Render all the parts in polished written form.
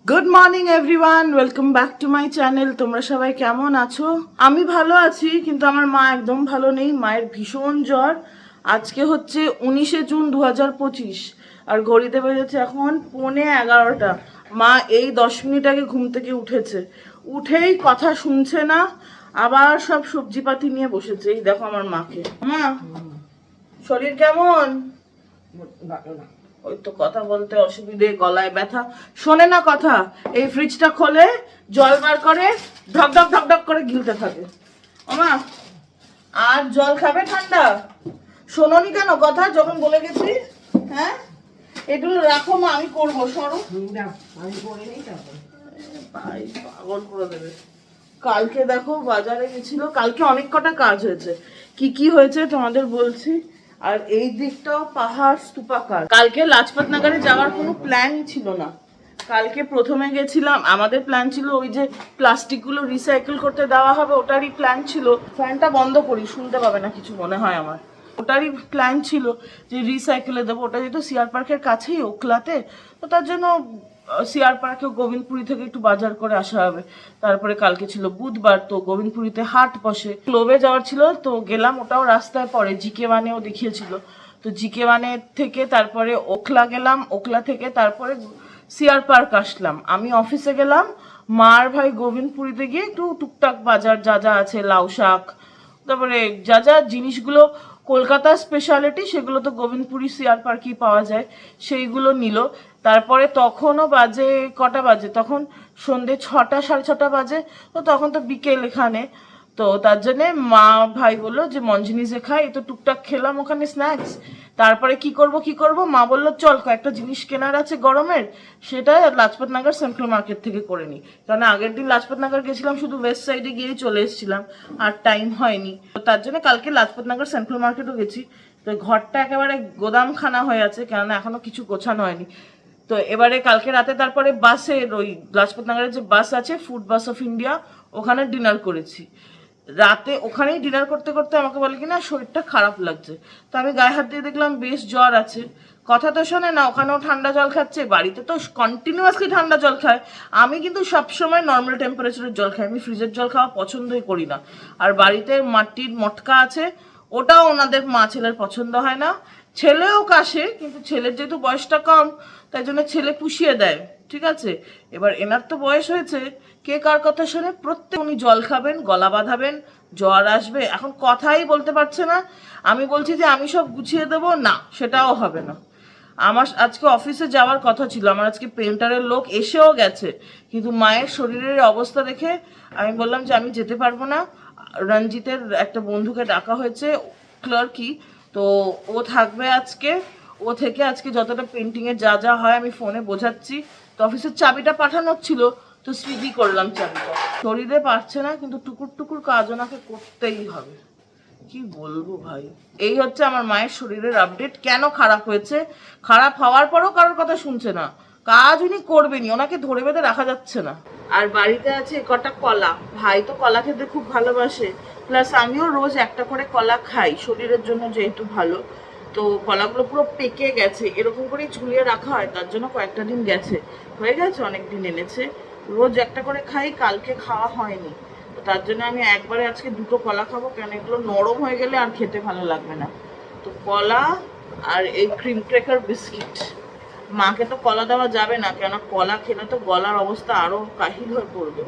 Good morning everyone, welcome back to my channel. তোমরা সবাই কেমন আছো? আমি ভালো আছি, কিন্তু আমার মা একদম ভালো নেই। মায়ের ভীষণ জ্বর। আজকে হচ্ছে 19শে জুন 2025, আর ঘড়িতে বেজেছে এখন 11:45। মা এই 10 মিনিট আগে ঘুম থেকে উঠেছে, উঠেই কথা শুনছে না, আবার সব সবজিপাতি নিয়ে বসেছে। এই দেখো আমার মাকে। মা, শরীর কেমন? ওই তো কথা বলতে অসুবিধে, গলায় ব্যথা, শোনে না কথা। এই ফ্রিজটা খোলে, জল বার করে, ঢক ঢক ঢক ঢক করে গিলতে থাকে। ওমা, আর জল খাবে ঠান্ডা? শোনোনি কেন কথা যখন বলে গেছি? হ্যাঁ, এগুলো রাখো মা, আমি করবো। সরো, ভাই পাগল করে দেবে। কালকে দেখো বাজারে গেছিল, কালকে অনেক কটা কাজ হয়েছে। কি কি হয়েছে তোমাদের বলছি। আর এই দিকটাও পাহাড় স্তূপাকার। কালকে লাজপত নগরে যাওয়ার কোনো প্ল্যান ছিল না। কালকে প্রথমে গেছিলাম, আমাদের প্ল্যান ছিল ওই যে প্লাস্টিকগুলো রিসাইকেল করতে দেওয়া হবে, ওটারই প্ল্যান ছিল। ফ্যানটা বন্ধ করি, শুনতে পাবে না কিছু মনে হয় আমার। ওটারই প্ল্যান ছিল যে রিসাইকেলে দেবো। ওটা যেহেতু সিআর পার্কের কাছেই, ওখলাতে, তো তার জন্য সিআর পার্কে গোবিন্দপুরি থেকে একটু বাজার করে আসা হবে। তারপরে কালকে ছিল বুধবার, তো গোবিন্দপুরিতে হাট বসে, ক্লোবে যাওয়ার ছিল, তো গেলাম। ওটাও রাস্তায় পড়ে, জিকে ওয়ানেও দেখিয়েছিল। তো জিকে ওয়ানে থেকে তারপরে ওখলা গেলাম, ওখলা থেকে তারপরে সিআর পার্ক আসলাম। আমি অফিসে গেলাম, মার ভাই গোবিন্দপুরিতে গিয়ে একটু টুকটাক বাজার যা যা আছে, লাউ শাক, তারপরে যা যা জিনিসগুলো কলকাতার স্পেশালিটি, সেগুলো তো গোবিন্দপুরি সিআর পার্কেই পাওয়া যায়, সেইগুলো নিল। তারপরে তখনও বাজে কটা বাজে, তখন সন্ধে 6টা 6:30 বাজে। তো তখন তো বিকেল এখানে, তো তার জন্যে মা ভাই বললো যে মঞ্জিনিসে খাই, তো টুকটাক খেলাম ওখানে স্ন্যাক্স। তারপরে কি করব, মা বললো চল কয়েকটা জিনিস কেনার আছে গরমের, সেটা লাজপত নগর সেন্ট্রাল মার্কেট থেকে করে নিই। কারণ আগের দিন লাজপত নগর গেছিলাম, শুধু ওয়েস্ট সাইডে গিয়েই চলে এসেছিলাম, আর টাইম হয়নি। তো তার জন্য কালকে লাজপত নগর সেন্ট্রাল মার্কেটও গেছি। তো ঘরটা একেবারে গোদামখানা হয়ে আছে, কেননা এখনো কিছু গোছানো হয়নি। তো এবারে কালকে রাতে তারপরে বাসের ওই লাজপত নগরের যে বাস আছে, ফুড বাস অফ ইন্ডিয়া, ওখানে ডিনার করেছি। রাতে ওখানেই ডিনার করতে করতে আমাকে বলে কি না শরীরটা খারাপ লাগছে। তো আমি গায়ে হাত দিয়ে দেখলাম বেশ জ্বর আছে। কথা তো শোনে না, ওখানেও ঠান্ডা জল খাচ্ছে, বাড়িতে তো কন্টিনিউয়াসলি ঠান্ডা জল খায়। আমি কিন্তু সবসময় নর্মাল টেম্পারেচারের জল খাই, আমি ফ্রিজের জল খাওয়া পছন্দই করি না। আর বাড়িতে মাটির মটকা আছে, ওটাও ওনাদের মা ছেলের পছন্দ হয় না। ছেলেও কাশে, কিন্তু ছেলের যেহেতু বয়সটা কম, তাই জন্য ছেলে পুষিয়ে দেয়, ঠিক আছে। এবার এনার তো বয়স হয়েছে, কে কার কথা শুনে, প্রত্যেক উনি জল খাবেন, গলা বাঁধাবেন, জ্বর আসবে, এখন কথাই বলতে পারছে না। আমি বলছি যে আমি সব গুছিয়ে দেবো, না সেটাও হবে না। আমার আজকে অফিসে যাওয়ার কথা ছিল, আমার আজকে পেন্টারের লোক এসেও গেছে, কিন্তু মায়ের শরীরের অবস্থা দেখে আমি বললাম যে আমি যেতে পারবো না। রঞ্জিতের একটা বন্ধুকে ডাকা হয়েছে, ক্লার্কি, তো ও থাকবে আজকে। ও থেকে আজকে যতটা পেন্টিংয়ের যা যা হয় আমি ফোনে বোঝাচ্ছি। তো অফিসের চাবিটা পাঠানোর ছিল, তো স্পিডি করলাম চাবিটা। শরীরে পারছে না, কিন্তু টুকুর টুকুর কাজ ওনাকে করতেই হবে। কি বলবো ভাই, এই হচ্ছে আমার মায়ের শরীরের আপডেট। কেন খারাপ হয়েছে, খারাপ হওয়ার পরও কারোর কথা শুনছে না, কাজ উনি করবেনি, ওনাকে ধরে বেঁধে রাখা যাচ্ছে না। আর বাড়িতে আছে কটা কলা, ভাই তো কলা খেতে খুব ভালোবাসে, প্লাস আমিও রোজ একটা করে কলা খাই, শরীরের জন্য যেহেতু ভালো। তো কলাগুলো পুরো পেকে গেছে, এরকম করেই ঝুলিয়ে রাখা হয়, তার জন্য কয়েকটা দিন গেছে, হয়ে গেছে অনেক দিন এনেছে। রোজ একটা করে খাই, কালকে খাওয়া হয়নি, তো তার জন্য আমি একবারে আজকে 2টো কলা খাবো, কেন এগুলো নরম হয়ে গেলে আর খেতে ভালো লাগবে না। তো কলা আর এই ক্রিম ক্র্যাকার বিস্কিট। মাকে তো কলা দেওয়া যাবে না, কেন কলা খেলে তো গলার অবস্থা আরো কাহিল হয়ে পড়বে।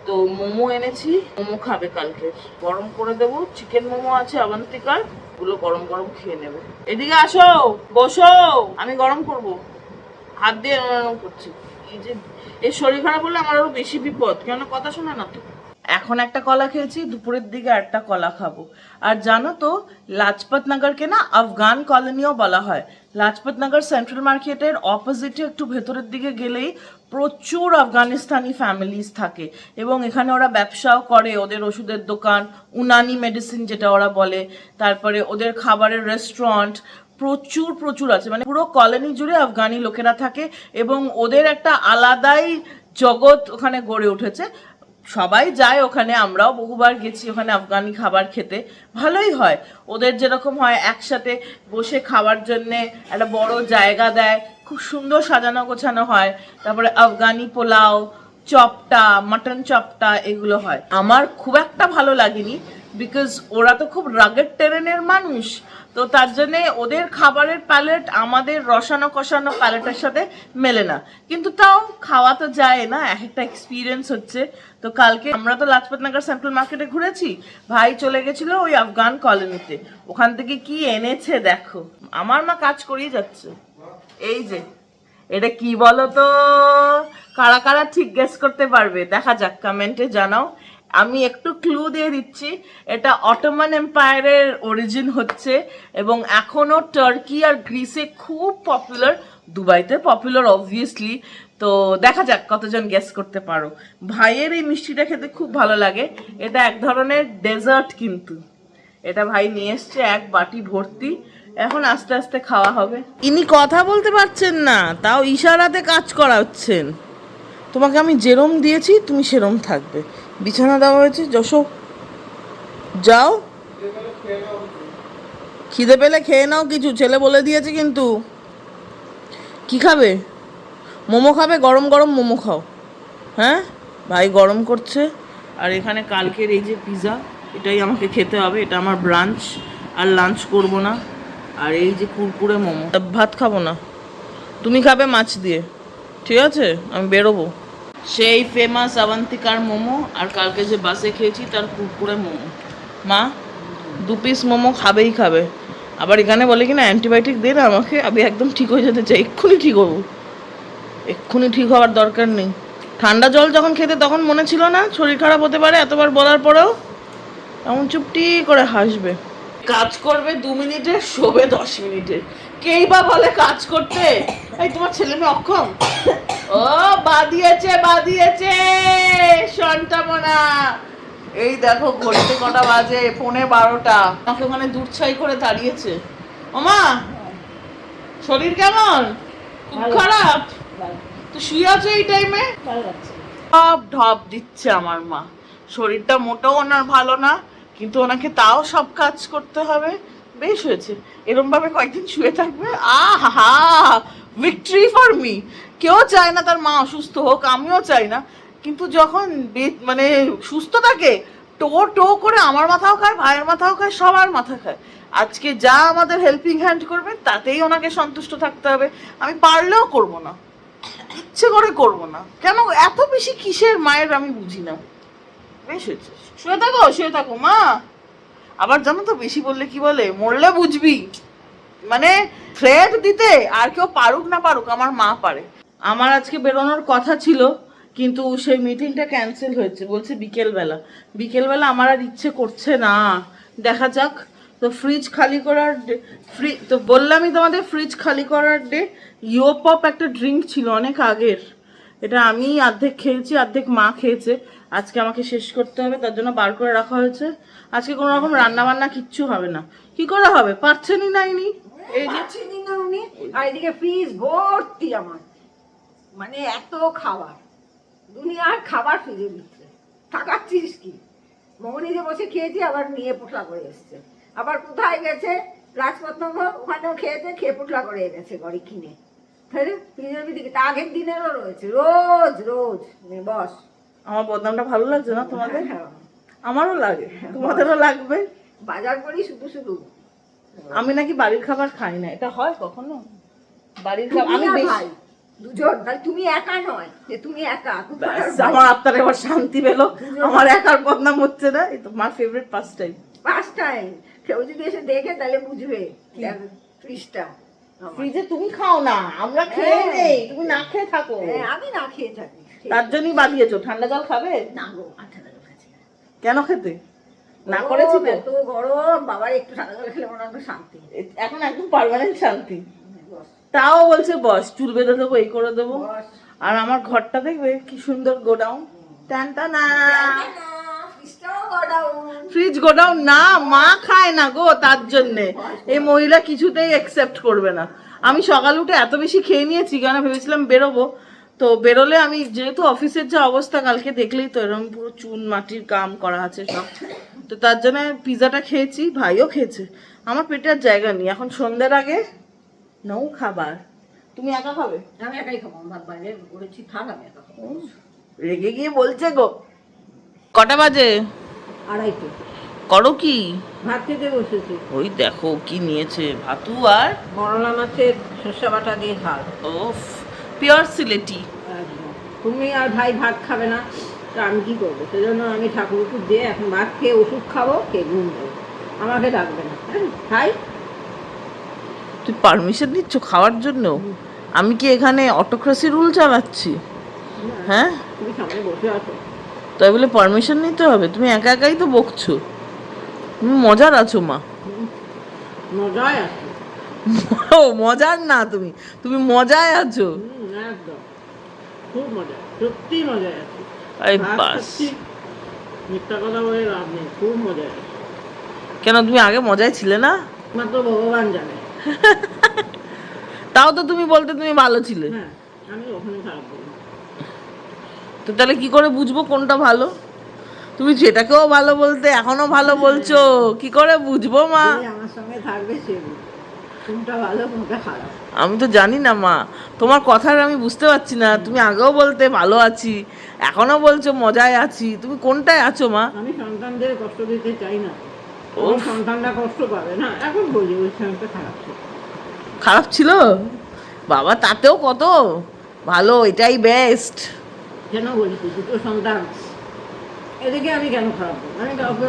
তো মোমো এনেছি, মোমো খাবে কালকে, গরম করে দেবো। চিকেন মোমো আছে অবন্তিকার, গুলো গরম গরম খেয়ে নেবে। এদিকে আসো, বসো, আমি গরম করব, হাত দিয়ে নরম করছি। এই যে এই শরীর খারাপ হলে আমার আরো বেশি বিপদ, কেন কথা শোনা না তো। এখন একটা কলা খেয়েছি, দুপুরের দিকে একটা কলা খাবো। আর জানো তো, লাজপত নগরকে না আফগান কলোনিও বলা হয়। লাজপত নগর সেন্ট্রাল মার্কেটের অপোজিটে একটু ভেতরের দিকে গেলেই প্রচুর আফগানিস্তানি ফ্যামিলিজ থাকে, এবং এখানে ওরা ব্যবসাও করে। ওদের ওষুধের দোকান, উনানি মেডিসিন যেটা ওরা বলে, তারপরে ওদের খাবারের রেস্টুরেন্ট প্রচুর প্রচুর আছে। মানে পুরো কলোনি জুড়ে আফগানি লোকেরা থাকে, এবং ওদের একটা আলাদাই জগৎ ওখানে গড়ে উঠেছে। সবাই যায় ওখানে, আমরাও বহুবার গেছি ওখানে আফগানি খাবার খেতে, ভালোই হয়। ওদের যেরকম হয় একসাথে বসে খাওয়ার জন্যে একটা বড় জায়গা দেয়, খুব সুন্দর সাজানো গোছানো হয়। তারপরে আফগানি পোলাও, চপটা, মাটন চপটা এগুলো হয়। আমার খুব একটা ভালো লাগেনি, বিকজ ওরা তো খুব রাগেড টেরেনের মানুষ, তো তার জন্যে ওদের খাবারের প্যালেট আমাদের রসানো কষানো প্যালেটের সাথে মেলে না। কিন্তু তাও খাওয়া তো যায় না, এক একটা এক্সপিরিয়েন্স হচ্ছে। তো কালকে আমরা তো লাজপত নগর সেন্ট্রাল মার্কেটে ঘুরেছি, ভাই চলে গেছিল ওই আফগান কলোনিতে, ওখান থেকে কি এনেছে দেখো। আমার মা কাজ করেই যাচ্ছে। এই যে এটা কি বলো তো, কারা কারা ঠিক গেস করতে পারবে দেখা যাক, কমেন্টে জানাও। আমি একটু ক্লু দিয়ে দিচ্ছি, এটা অটোমান এম্পায়ারের অরিজিন হচ্ছে এবং এখনো টার্কি আর গ্রিসে খুব পপুলার, দুবাইতে পপুলার অবভিয়াসলি। তো দেখা যাক কতজন গেস করতে পারো। ভাইয়ের এই মিষ্টিটা খেতে খুব ভালো লাগে, এটা এক ধরনের ডেজার্ট, কিন্তু এটা ভাই নিয়ে এসছে এক বাটি ভর্তি, এখন আস্তে আস্তে খাওয়া হবে। ইনি কথা বলতে পারছেন না, তাও ইশারাতে কাজ করাচ্ছেন। তোমাকে আমি যেরম দিয়েছি তুমি সেরম থাকবে, বিছানা দেওয়া হয়েছে, যশো যাও, খিদে পেলে খেয়ে নাও কিছু, ছেলে বলে দিয়েছে। কিন্তু কি খাবে? মোমো খাবে? গরম গরম মোমো খাও। হ্যাঁ, ভাই গরম করছে। আর এখানে কালকের এই যে পিৎজা, এটাই আমাকে খেতে হবে, এটা আমার ব্রাঞ্চ, আর লাঞ্চ করব না। আর এই যে কুরকুরে মোমো, ভাত খাবো না, তুমি খাবে মাছ দিয়ে, ঠিক আছে? আমি বেরোবো। সেই ফেমাস আবান্তিকার মোমো, আর কালকে যে বাসে খেয়েছি তার কুরকুরে মোমো। মা 2 পিস মোমো খাবেই খাবে। আবার এখানে বলে কি না অ্যান্টিবায়োটিক দে না আমাকে, আমি একদম ঠিক হয়ে যেতে চাই, এক্ষুনি ঠিক হবো। এক্ষুনি ঠিক হওয়ার দরকার নেই। ঠান্ডা জল যখন খেতে তখন মনে ছিল না শরীর খারাপ হতে পারে, এতবার বলার পরেও এমন চুপটি করে হাসবে। কাজ করবে 2 মিনিটের, শোবে 10 মিনিটের, কেই বা বলে কাজ করতে? এই তোমার ছেলে মেয়ে অক্ষম? ও বাদিয়েছে সন্তামনা। এই দেখো ঘড়িতে কটা বাজে, 11:15। আমাকে ওখানে দুধছাই করে দাঁড়িয়েছে। ওমা শরীর কেমন? খুব খারাপ? তো শুয়ে আছো এই টাইমে? সব ঢপ দিচ্ছে আমার মা। শরীরটা মোটেও ওনার ভালো না, কিন্তু ওনাকে তাও সব কাজ করতে হবে। বেশ হয়েছে, এরম ভাবে কয়েকদিন শুয়ে থাকবে। আহা, ভিক্টরি ফর মি। কেউ চায় না তার মা অসুস্থ হোক, আমিও চাই না, কিন্তু যখন মানে সুস্থ থাকে, টো করে আমার মাথাও খায়, ভাইয়ের মাথাও খায়, সবার মাথা খায়। আজকে যা আমাদের হেল্পিং হ্যান্ড করবে তাতেই ওনাকে সন্তুষ্ট থাকতে হবে। আমি পারলেও করব না, ইচ্ছে করে করব না। কেন এত বেশি কিসের মায়ের আমি বুঝি না। বেশ হয়েছে, শুয়ে থাকো মা। আবার জানো তো বেশি বললে কি বলে, মরলে বুঝবি। মানে থ্রেট দিতে আর কেউ পারুক না পারুক, আমার মা পারে। আমার আজকে বেরোনোর কথা ছিল, কিন্তু সেই মিটিংটা ক্যান্সেল হয়েছে, বলছে বিকেলবেলা আমার আর ইচ্ছে করছে না, দেখা যাক। তো ফ্রিজ খালি করার তো বললামই তোমাদের, ফ্রিজ খালি করার ডে। ইয়োপপ একটা ড্রিঙ্ক ছিল অনেক আগের, এটা আমি অর্ধেক খেয়েছি, অর্ধেক মা খেয়েছে। আজকে আমাকে শেষ করতে হবে, তার জন্য বার করে রাখা হয়েছে। আজকে কোনো রকম রান্না বান্না কিচ্ছু হবে না। কি করে হবে, পারছেনই না ইনি। এই যে আর এদিকে ফ্রিজ ভর্তি আমার, মানে এত খাবার, দুনিয়ার খাবার ফ্রিজে দিচ্ছে, থাকাচ্ছিস কি? মোহনী যে বসে খেয়েছি, আবার নিয়ে পোটলা করে এসছে। আবার কোথায় গেছে রাজপথ, ওখানেও খেয়েছে, খেয়ে পোটলা করে এনেছে ঘরে কিনে। তাহলে ফ্রিজের দিকে তা আগের দিনেরও রয়েছে, রোজ বস। আমার বদনামটা ভালো লাগছে না তোমাদের? আমারও লাগে, তোমাদেরও লাগবে। বাজার করি শুধু। আমি নাকি বাড়ির খাবার খাই না, এটা হয় কখনো? বাড়ির খাবার আমি ভাই দুজন, তাহলে তুমি একা নয় যে তুমি একা। আমার আত্মার এবার শান্তি পেলো, আমার একার বদনাম হচ্ছে না। এই তো মার ফেভারিট পাস টাইম। কেউ যদি এসে দেখে তাহলে বুঝবে ফ্রিজটা। ফ্রিজে তুমি খাও না, আমরা খেয়ে নেই, তুমি না খেয়ে থাকো। আমি না খেয়ে থাকি, তার জন্যই বাদিয়েছো। ঠান্ডা জল খাবে না গো? ঠান্ডা জল খাচ্ছি কেন? খেতে না করেছি তো, এত গরম, বাবার একটু ঠান্ডা জল খেলে মনে হয় শান্তি। এখন একদম পার্মানেন্ট শান্তি। তাও বলছে বস, চুল বেঁধে দেবো, এই করে দেবো। আর আমার ঘরটা দেখবে কি সুন্দর গোডাউন, টানটানা। ফ্রিজ গোডাউন না, মা খায় না গো, তার জন্যে এই মহিলা কিছুতেই অ্যাকসেপ্ট করবে না। আমি সকাল উঠে এত বেশি খেয়ে নিয়েছি, কেন ভেবেছিলাম বেরোবো। তো বেরোলে আমি যেহেতু অফিসের যে অবস্থা কালকে দেখলেই তো, এরকম পুরো চুন মাটির কাম করা আছে সব, তো তার জন্য পিৎজাটা খেয়েছি, ভাইও খেয়েছে। আমার পেটে আর জায়গা নেই, এখন সন্ধ্যের আগে নৌ খাবার। তুমি একা খাবে? আমি একাই খাবো, ভাত বাইরে করেছি, থাক আমি একা খাবো। রেগে গিয়ে বলছে গো। কটা বাজে? 2:30। করো কি? ভাত খেতে বসেছি। ওই দেখো কি নিয়েছে, ভাতু আর মরলা মাছের সর্ষে বাটা দিয়ে ঝাল। ওফ, পিওর সিলেটি। একদম। তুমি আর ভাই ভাত খাবে না, তো আমি কি করবো? সেজন্য আমি ঠাকুর উঠুর দিয়ে এখন ভাত খেয়ে ওষুধ খাবো, খেয়ে ঘুম দেবো। আমাকে ডাকবে না, হ্যাঁ খাই। তুই পারমিশন দিচ্ছ খাওয়ার জন্য? আমি কি এখানে অটোক্রেসি রুল চালাচ্ছি? হ্যাঁ, তুমি সামনে বসে আছো। তাই বলে পারমিশন নিতে হবে? তুমি একা একাই তো বকছো। তুমি মজার আছো মা। মজায় আছে। ও মজার না, তুমি তুমি মজায় আছো। একদম খুব মজা, সত্যি মজায় আছে। এই ভাত বাস। খাচ্ছি, মিথ্যা কথা বলে লাভ নেই, খুব মজায় আছে। কেন তুমি আগে মজায় ছিলে না? মাত্র ভগবান জানে। তাও তো তুমি বলতে তুমি ভালো ছিলে। হ্যাঁ, আমি ওখানে খারাপ বলি। তো তাহলে কি করে বুঝবো কোনটা ভালো? তুমি যেটাকেও ভালো বলতে এখনো ভালো বলছো, কি করে বুঝবো মা? যে আমার সঙ্গে থাকবে সে বুঝবে কোনটা ভালো কোনটা খারাপ। আমি তো জানি না মা, তোমার কথার আমি বুঝতে পারছি না। তুমি আগেও বলতে ভালো আছি, এখনো বলছো মজায় আছি, তুমি কোনটায় আছো মা? আমি সন্তানদের কষ্ট দিতে চাই না, ও আমার সন্তানরা কষ্ট পাবে না। এখন বলি ওই সময়টা খারাপ ছিল। খারাপ ছিল বাবা, তাতেও কত ভালো, এটাই বেস্ট। কেন বলিস, দুটো সন্তান, এদিকে আমি কেন খারাপ বলবো? আমি কাউকে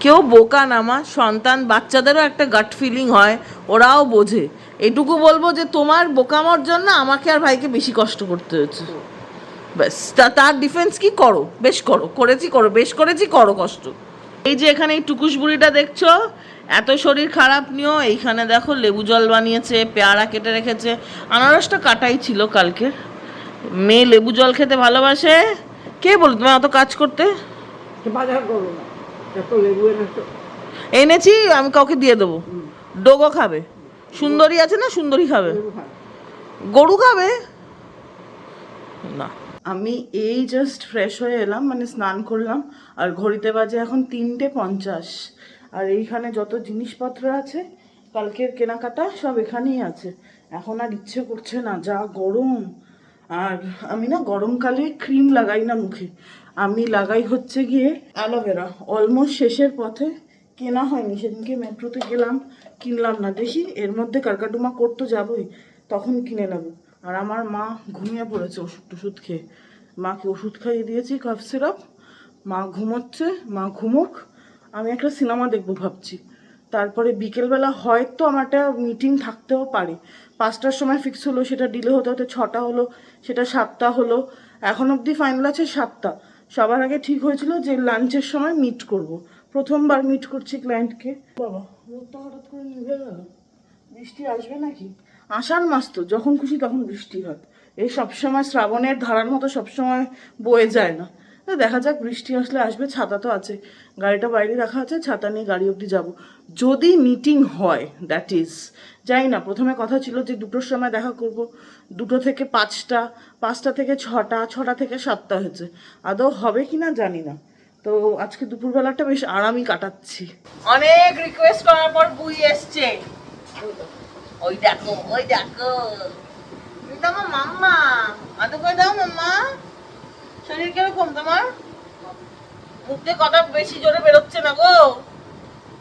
কেউ বোকা না মা, সন্তান বাচ্চাদেরও একটা গাট ফিলিং হয়, ওরাও বোঝে। এটুকু বলবো যে তোমার বোকামোর জন্য আমাকে আর ভাইকে বেশি কষ্ট করতে হয়েছে, ব্যাস। তার ডিফেন্স কি? করো, বেশ করো, করেছি করো, বেশ করেছি, করো কষ্ট। এই যে এখানে এই টুকুস বুড়িটা দেখছো, এত শরীর খারাপ নিয়েও এইখানে দেখো লেবু জল বানিয়েছে, পেয়ারা কেটে রেখেছে, আনারসটা কাটাই ছিল কালকে। মেয়ে লেবু জল খেতে ভালোবাসে। কে বলো তোমায় অত কাজ করতে? বাজার করবো না, এত লেবু এনেছো। এনেছি, আমি কাউকে দিয়ে দেবো। ডোগো খাবে, সুন্দরী আছে না, সুন্দরী খাবে, লেবু খাই। গরু খাবে না। আমি এই জাস্ট ফ্রেশ হয়ে এলাম, মানে স্নান করলাম, আর ঘড়িতে বাজে এখন 3:50। আর এইখানে যত জিনিসপত্র আছে কালকের কেনাকাটা সব এখানেই আছে। এখন আর ইচ্ছে করছে না, যা গরম। আর আমি না গরমকালে ক্রিম লাগাই না মুখে, আমি লাগাই হচ্ছে গিয়ে অ্যালোভেরা। অলমোস্ট শেষের পথে, কেনা হয়নি, সেদিনকে মেট্রোতে গেলাম, কিনলাম না। দেখি এর মধ্যে কারকাটুমা করতে যাবই, তখন কিনে নেবো। আর আমার মা ঘুমিয়ে পড়েছে ওষুধ টষুধ খেয়ে, মাকে ওষুধ খাইয়ে দিয়েছি কাফ সিরাপ, মা ঘুমোচ্ছে, মা ঘুমোক, আমি একটা সিনেমা দেখবো ভাবছি। তারপরে বিকেলবেলা হয়তো আমার একটা মিটিং থাকতেও পারে, 5টার সময় ফিক্স হলো, সেটা ডিলে হতে হতে 6টা হলো, সেটা 7টা হলো, এখন অবধি ফাইনাল আছে 7টা। সবার আগে ঠিক হয়েছিল যে লাঞ্চের সময় মিট করব, প্রথমবার মিট করছি ক্লায়েন্টকে। বাবা, রোদটা হঠাৎ করে নিভে গেল, বৃষ্টি আসবে নাকি? আষাঢ় মাস তো, যখন খুশি তখন বৃষ্টি হয়, এই সবসময় শ্রাবণের ধারার মতো সবসময় বয়ে যায় না। দেখা যাক, বৃষ্টি আসলে আসবে, ছাতা তো আছে, গাড়িটা বাইরে রাখা আছে, ছাতা নিয়ে গাড়ি অবধি যাব যদি মিটিং হয়, দ্যাট ইজ। যাই না, প্রথমে কথা ছিল যে 2টোর সময় দেখা করব, 2টো থেকে 5টা, 5টা থেকে 6টা, 6টা থেকে 7টা হয়েছে, আদৌ হবে কিনা জানি না। তো আজকে দুপুরবেলাটা বেশ আরামই কাটাচ্ছি। অনেক রিকোয়েস্ট করার পর বুই এসছে, ওই দেখো, ওই দেখো, এটা আমার মাম্মা। আদৌ করে দাও মাম্মা। শরীর কিরকম তোমার? মুখ দিয়ে কথা বেশি জোরে বেরোচ্ছে না গো,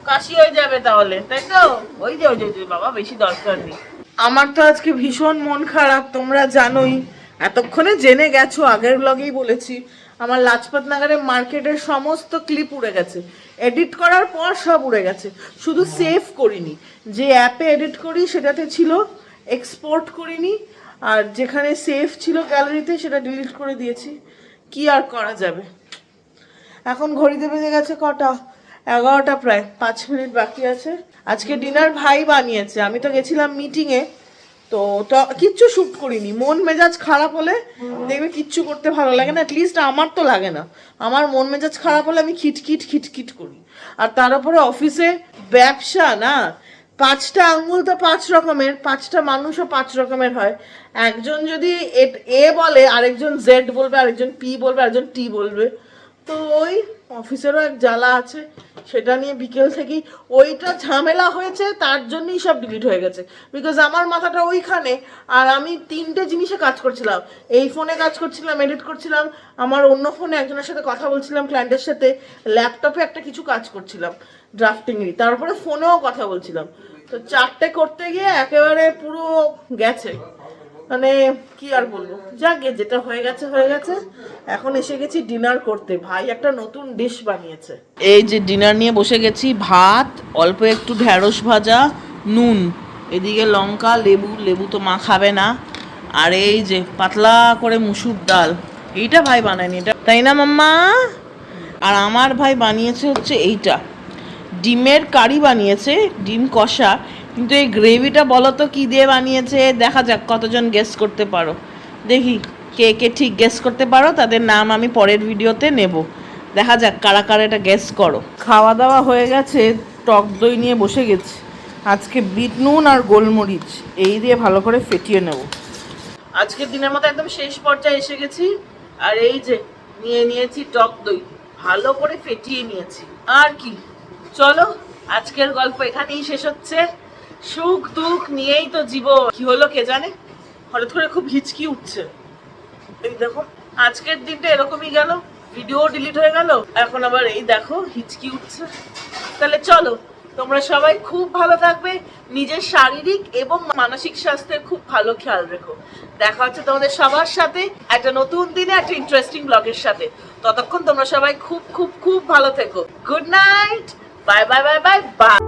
কাশি হয়ে যাবে তাহলে, তাই তো? ওই যে ওই যে বাবা, বেশি দরকার নেই। আমার তো আজকে ভীষণ মন খারাপ, তোমরা জানোই, এতক্ষণে জেনে গেছো, আগের ব্লগেই বলেছি। আমার লাজপত নগরের মার্কেটের সমস্ত ক্লিপ উড়ে গেছে, এডিট করার পর সব উড়ে গেছে, শুধু সেভ করিনি। যে অ্যাপে এডিট করি সেটাতে ছিল, এক্সপোর্ট করিনি, আর যেখানে সেভ ছিল গ্যালারিতে সেটা ডিলিট করে দিয়েছি। কি আর করা যাবে। এখন ঘড়িতে বেজে গেছে কটা, 11টা, প্রায় 5 মিনিট বাকি আছে। আজকে ডিনার ভাই বানিয়েছে, আমি তো গেছিলাম মিটিংয়ে, তো কিচ্ছু শ্যুট করিনি। মন মেজাজ খারাপ হলে দেখবে কিচ্ছু করতে ভালো লাগে না, অ্যাটলিস্ট আমার তো লাগে না। আমার মন মেজাজ খারাপ হলে আমি খিটখিট খিটখিট করি। আর তার উপরে অফিসে ব্যবসা না, 5টা আঙ্গুল তো 5 রকমের, 5টা মানুষও 5 রকমের হয়। একজন যদি এ বলে, আরেকজন জেড বলবে, আরেকজন পি বলবে, আরেকজন টি বলবে। তো ওই অফিসেরও এক জ্বালা আছে, সেটা নিয়ে বিকেল থেকেই ওইটা ঝামেলা হয়েছে, তার জন্যই সব ডিলিট হয়ে গেছে। বিকজ আমার মাথাটা ওইখানে, আর আমি 3টে জিনিসে কাজ করছিলাম। এই ফোনে কাজ করছিলাম, এডিট করছিলাম, আমার অন্য ফোনে একজনের সাথে কথা বলছিলাম, ক্লায়েন্টের সাথে, ল্যাপটপে একটা কিছু কাজ করছিলাম ড্রাফটিংয়েরই, তারপরে ফোনেও কথা বলছিলাম। তো 4টে করতে গিয়ে একেবারে পুরো গেছে, মানে কি আর বলবো, যাকে যেটা হয়ে গেছে হয়ে গেছে। এখন এসে গেছি ডিনার করতে। ভাই একটা নতুন ডিশ বানিয়েছে। এই যে ডিনার নিয়ে বসে গেছি, ভাত, অল্প একটু ঢ্যাঁড়স ভাজা, নুন, এদিকে লঙ্কা, লেবু, লেবু তো মা খাবে না, আর এই যে পাতলা করে মুসুর ডাল। এইটা ভাই বানায়নি, এটা তাই না মাম্মা? আর আমার ভাই বানিয়েছে হচ্ছে এইটা, ডিমের কারি বানিয়েছে, ডিম কষা। কিন্তু এই গ্রেভিটা বলো তো কী দিয়ে বানিয়েছে, দেখা যাক কতজন গেস করতে পারো। দেখি কে কে ঠিক গেস করতে পারো, তাদের নাম আমি পরের ভিডিওতে নেব। দেখা যাক কারা কারা এটা গেস করো। খাওয়া দাওয়া হয়ে গেছে, টক দই নিয়ে বসে গেছি। আজকে বিট নুন আর গোলমরিচ এই দিয়ে ভালো করে ফেটিয়ে নেব। আজকের দিনের মতো একদম শেষ পর্যায়ে এসে গেছি। আর এই যে নিয়ে নিয়েছি টক দই, ভালো করে ফেটিয়ে নিয়েছি। আর কি, চলো আজকের গল্প এখানেই শেষ হচ্ছে। সুখ দুঃখ নিয়েই তো জীবন। কি হলো কে জানে, হঠাৎ করে খুব হিচকি উঠছে। এই দেখো আজকের দিনটা এরকমই গেল, ভিডিও ডিলিট হয়ে গেল, এখন আবার এই দেখো হিচকি উঠছে। তাহলে চলো, তোমরা সবাই খুব ভালো থাকবে, নিজের শারীরিক এবং মানসিক স্বাস্থ্যের খুব ভালো খেয়াল রেখো। দেখা হচ্ছে তোমাদের সবার সাথে একটা নতুন দিনে একটা ইন্টারেস্টিং ব্লগের সাথে। ততক্ষণ তোমরা সবাই খুব খুব খুব ভালো থেকো। Good night, bye bye bye bye bye.